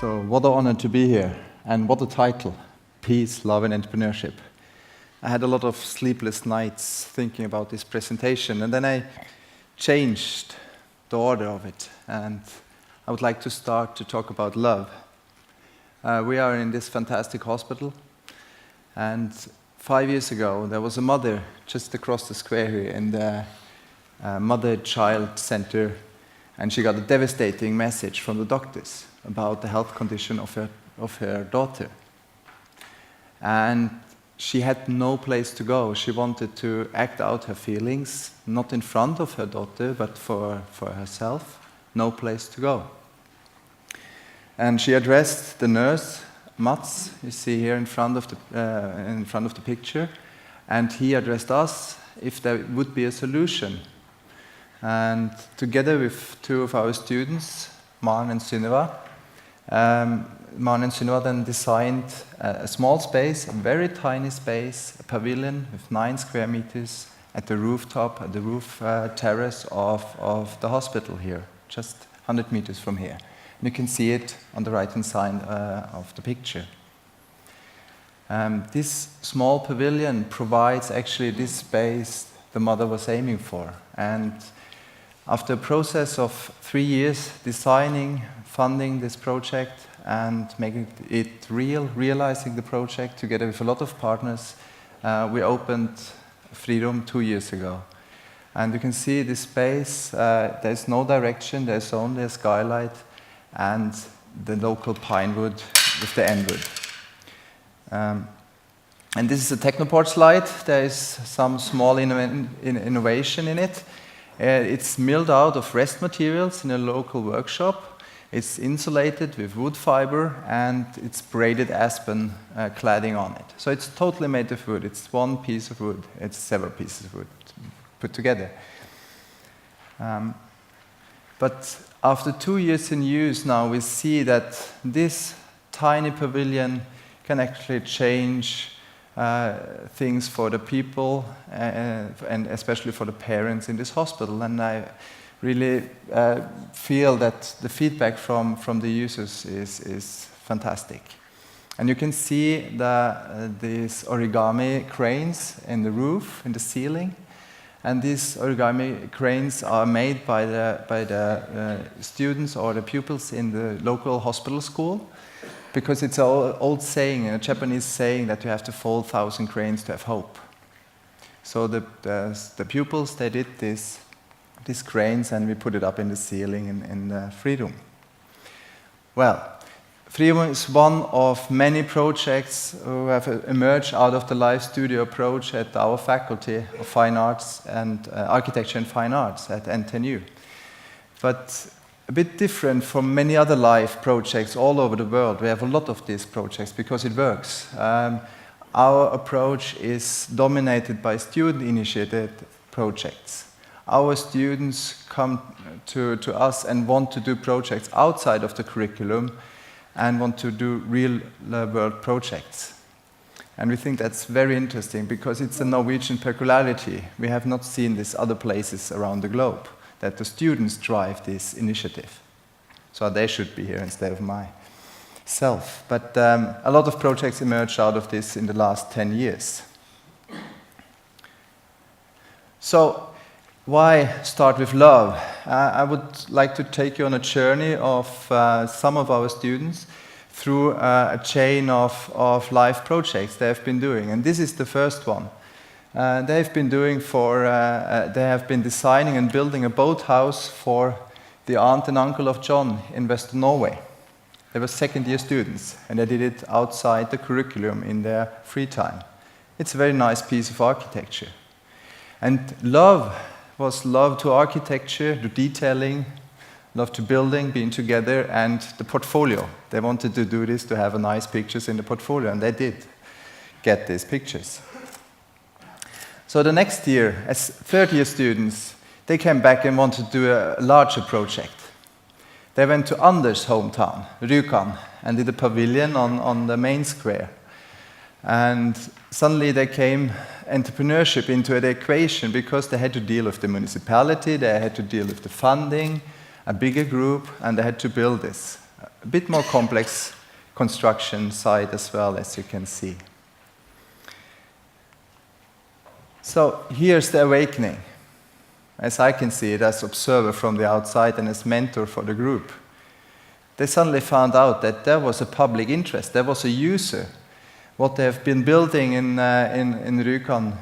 So what an honor to be here, and what a title, Peace, Love and Entrepreneurship. I had a lot of sleepless nights thinking about this presentation, and then I changed the order of it, and I would like to start to talk about love. We are in this fantastic hospital, and 5 years ago there was a mother just across the square here in the mother-child center, and she got a devastating message from the doctors about the health condition of her daughter. And she had no place to go. She wanted to act out her feelings, not in front of her daughter, but for herself, no place to go. And she addressed the nurse, Mats, you see here in front of the picture, and he addressed us if there would be a solution. And together with two of our students, Maren and Sunniva, then designed a small space, a very tiny space, a pavilion with 9 square meters at the rooftop, at the roof terrace of the hospital here, just 100 meters from here. And you can see it on the right-hand side of the picture. This small pavilion provides actually this space the mother was aiming for. And after a process of 3 years designing, funding this project, and making it realizing the project together with a lot of partners, we opened Freedom 2 years ago. And you can see this space, there's no direction, there's only a skylight and the local pine wood with the end wood. And this is a Technoport slide. There is some small innovation in it. It's milled out of rest materials in a local workshop. It's insulated with wood fibre, and it's braided aspen cladding on it. So it's totally made of wood. It's one piece of wood. It's several pieces of wood put together. But after 2 years in use now, we see that this tiny pavilion can actually change things for the people and especially for the parents in this hospital. And I really feel that the feedback from the users is fantastic. And you can see these origami cranes in the roof, in the ceiling. And these origami cranes are made by the students or the pupils in the local hospital school, because it's an old saying, a Japanese saying, that you have to fold 1,000 cranes to have hope. So the pupils, they did these cranes, and we put it up in the ceiling in Freedom. Well, Freedom is one of many projects who have emerged out of the Live Studio approach at our Faculty of Fine Arts and Architecture and Fine Arts at NTNU. But a bit different from many other live projects all over the world. We have a lot of these projects because it works. Our approach is dominated by student-initiated projects. Our students come to us and want to do projects outside of the curriculum and want to do real-world projects. And we think that's very interesting because it's a Norwegian peculiarity. We have not seen this other places around the globe, that the students drive this initiative. So they should be here instead of myself. But a lot of projects emerged out of this in the last 10 years. So, why start with love? I would like to take you on a journey of some of our students through a chain of live projects they have been doing. And this is the first one. They have been designing and building a boathouse for the aunt and uncle of John in Western Norway. They were second-year students, and they did it outside the curriculum in their free time. It's a very nice piece of architecture. And love was love to architecture, to detailing, love to building, being together, and the portfolio. They wanted to do this to have nice pictures in the portfolio, and they did get these pictures. So the next year, as third-year students, they came back and wanted to do a larger project. They went to Anders' hometown, Rjukan, and did a pavilion on the main square. And suddenly there came entrepreneurship into the equation because they had to deal with the municipality, they had to deal with the funding, a bigger group, and they had to build this. a bit more complex construction site as well, as you can see. So here's the awakening, as I can see it as observer from the outside and as mentor for the group. They suddenly found out that there was a public interest, there was a user. What they have been building in Rjukan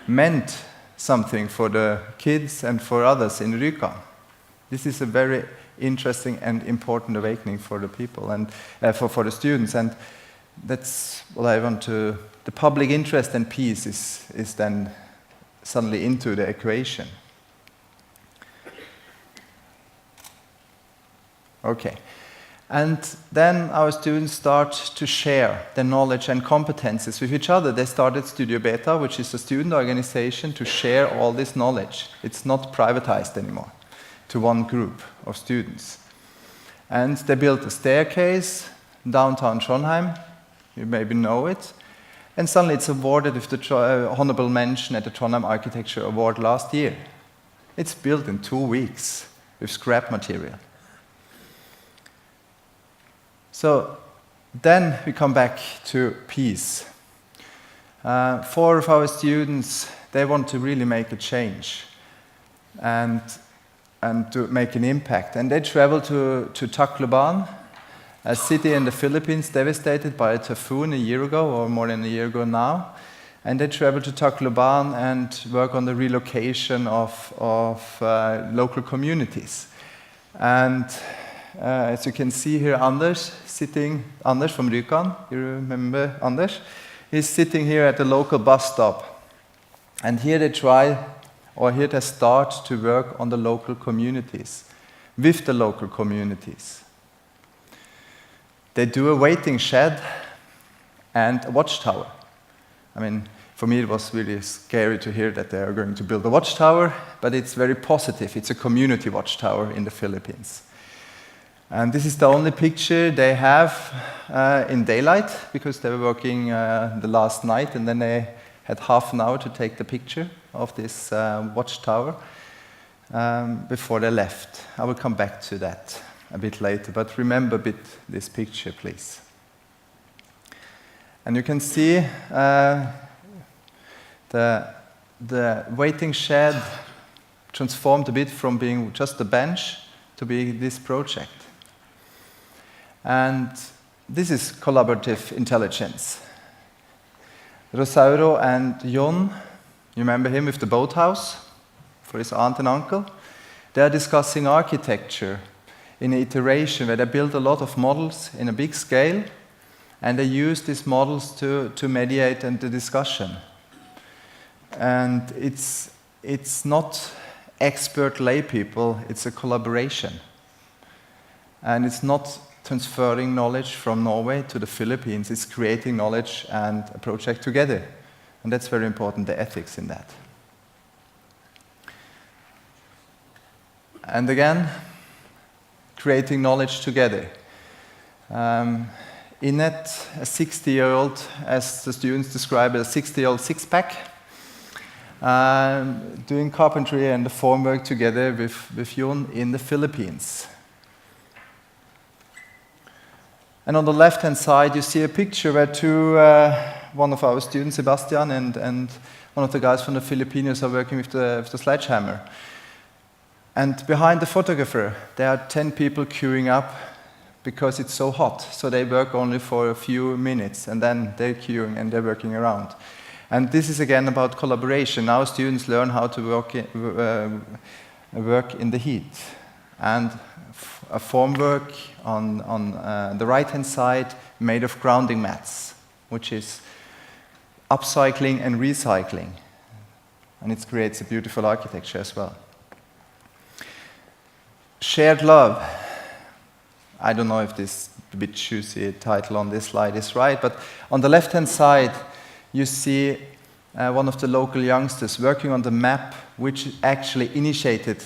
meant something for the kids and for others in Rjukan. This is a very interesting and important awakening for the people and for the students, and that's what I want to. The public interest and peace is then suddenly into the equation. Okay. And then our students start to share their knowledge and competences with each other. They started Studio Beta, which is a student organization, to share all this knowledge. It's not privatized anymore to one group of students. And they built a staircase downtown Trondheim. You maybe know it. And suddenly it's awarded with the honorable mention at the Trondheim Architecture Award last year. It's built in 2 weeks with scrap material. So then we come back to peace. 4 of our students, they want to really make a change and to make an impact. And they travel to Tacloban, a city in the Philippines devastated by a typhoon a year ago, or more than a year ago now. And they travel to Tacloban and work on the relocation of local communities. And as you can see here, Anders from Rjukan, you remember Anders? He's sitting here at the local bus stop. And here they start to work on the local communities, with the local communities. They do a waiting shed and a watchtower. I mean, for me it was really scary to hear that they are going to build a watchtower, but it's very positive. It's a community watchtower in the Philippines. And this is the only picture they have in daylight, because they were working the last night, and then they had half an hour to take the picture of this watchtower before they left. I will come back to that a bit later, but remember this picture, please. And you can see the waiting shed transformed a bit from being just a bench to be this project. And this is collaborative intelligence. Rosauro and Jon, you remember him with the boathouse for his aunt and uncle? They are discussing architecture in an iteration where they build a lot of models in a big scale, and they use these models to mediate the discussion. And it's not expert lay people, it's a collaboration. And it's not transferring knowledge from Norway to the Philippines, it's creating knowledge and a project together. And that's very important, the ethics in that. And again, creating knowledge together. Inet, a 60-year-old, as the students describe it, a 60-year-old six-pack, doing carpentry and the formwork together with Jon in the Philippines. And on the left-hand side, you see a picture where one of our students, Sebastian, and one of the guys from the Filipinos are working with the sledgehammer. And behind the photographer, there are 10 people queuing up because it's so hot. So they work only for a few minutes, and then they're queuing and they're working around. And this is again about collaboration. Now students learn how to work in the heat. And a formwork on the right-hand side made of grounding mats, which is upcycling and recycling. And it creates a beautiful architecture as well. Shared love. I don't know if this bit choosy title on this slide is right, but on the left-hand side, you see one of the local youngsters working on the map which actually initiated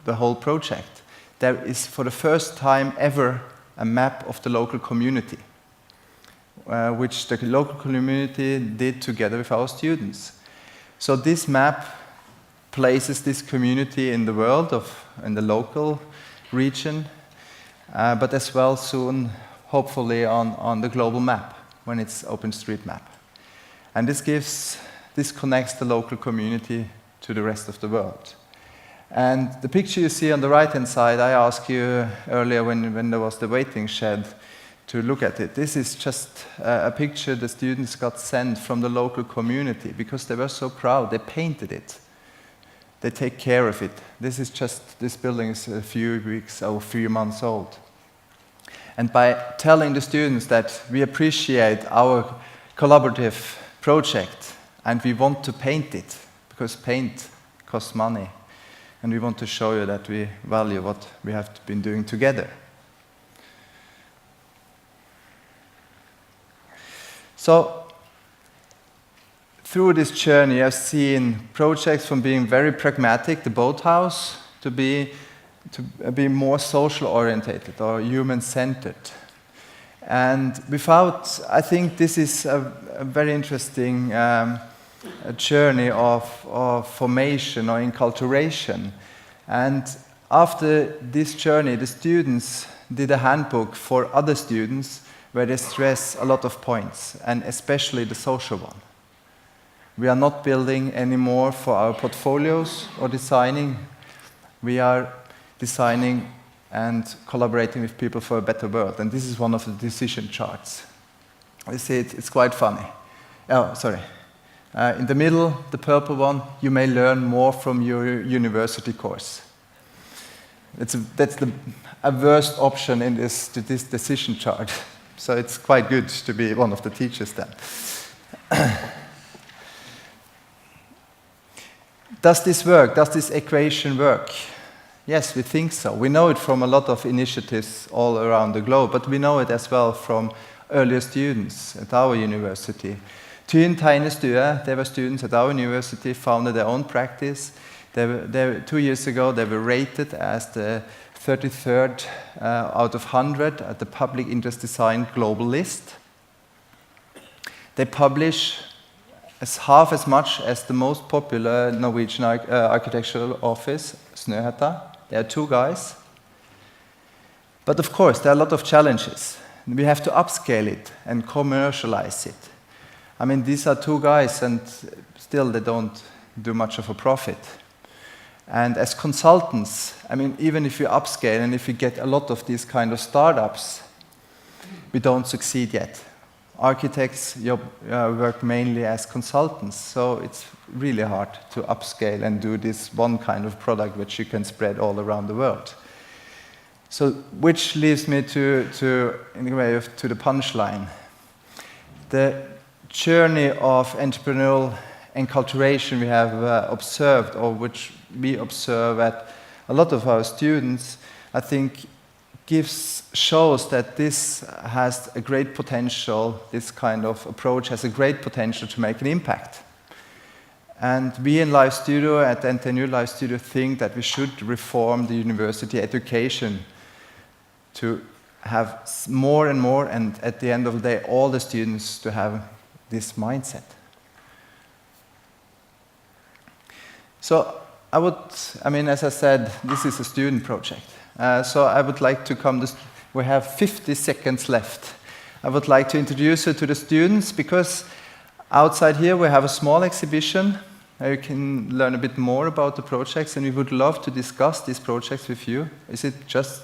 the whole project. There is, for the first time ever, a map of the local community, which the local community did together with our students. So this map places this community in the world, in the local region, but as well soon, hopefully, on the global map when it's OpenStreetMap. And this connects the local community to the rest of the world. And the picture you see on the right-hand side, I asked you earlier when there was the waiting shed to look at it. This is just a picture the students got sent from the local community because they were so proud. They painted it. They take care of it. This building is a few weeks or a few months old. And by telling the students that we appreciate our collaborative project and we want to paint it, because paint costs money, and we want to show you that we value what we have been doing together. So, through this journey, I've seen projects from being very pragmatic, the boathouse, to be more social-orientated or human-centered. And I think this is a very interesting journey of formation or enculturation. And after this journey, the students did a handbook for other students where they stress a lot of points, and especially the social one. We are not building anymore for our portfolios or designing. We are designing and collaborating with people for a better world. And this is one of the decision charts. You see, it's quite funny. Oh, sorry. In the middle, the purple one, you may learn more from your university course. That's a worst option in this decision chart. So it's quite good to be one of the teachers then. Does this work? Does this equation work? Yes, we think so. We know it from a lot of initiatives all around the globe, but we know it as well from earlier students at our university. Thyn Tegnestue, they were students at our university, founded their own practice. 2 years ago, they were rated as the 33rd out of 100 at the Public Interest Design Global List. They publish half as much as the most popular Norwegian architectural office, Snøhetta. There are 2 guys. But of course, there are a lot of challenges. We have to upscale it and commercialize it. I mean, these are 2 guys, and still they don't do much of a profit. And as consultants, I mean, even if you upscale and if you get a lot of these kind of startups, we don't succeed yet. Architects work mainly as consultants, so it's really hard to upscale and do this one kind of product which you can spread all around the world. So, which leads me to in a way, to the punchline. The journey of entrepreneurial enculturation we have observed, or which we observe at a lot of our students, I think shows that this has a great potential, this kind of approach has a great potential to make an impact. And we in Live Studio, at NTNU Live Studio, think that we should reform the university education to have more and more, and at the end of the day, all the students to have this mindset. So as I said, this is a student project. So I would like to we have 50 seconds left. I would like to introduce you to the students, because outside here we have a small exhibition where you can learn a bit more about the projects, and we would love to discuss these projects with you. Is it just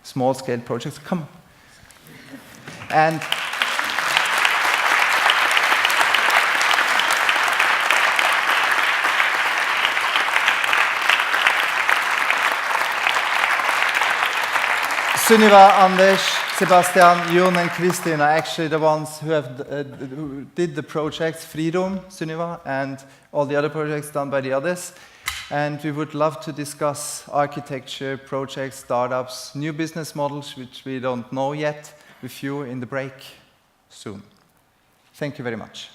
small-scale projects? Come on. And Sunniva, Anders, Sebastian, Jon, and Kristin are actually the ones who did the projects, Freedom, Sunniva, and all the other projects done by the others. And we would love to discuss architecture, projects, startups, new business models, which we don't know yet, with you in the break soon. Thank you very much.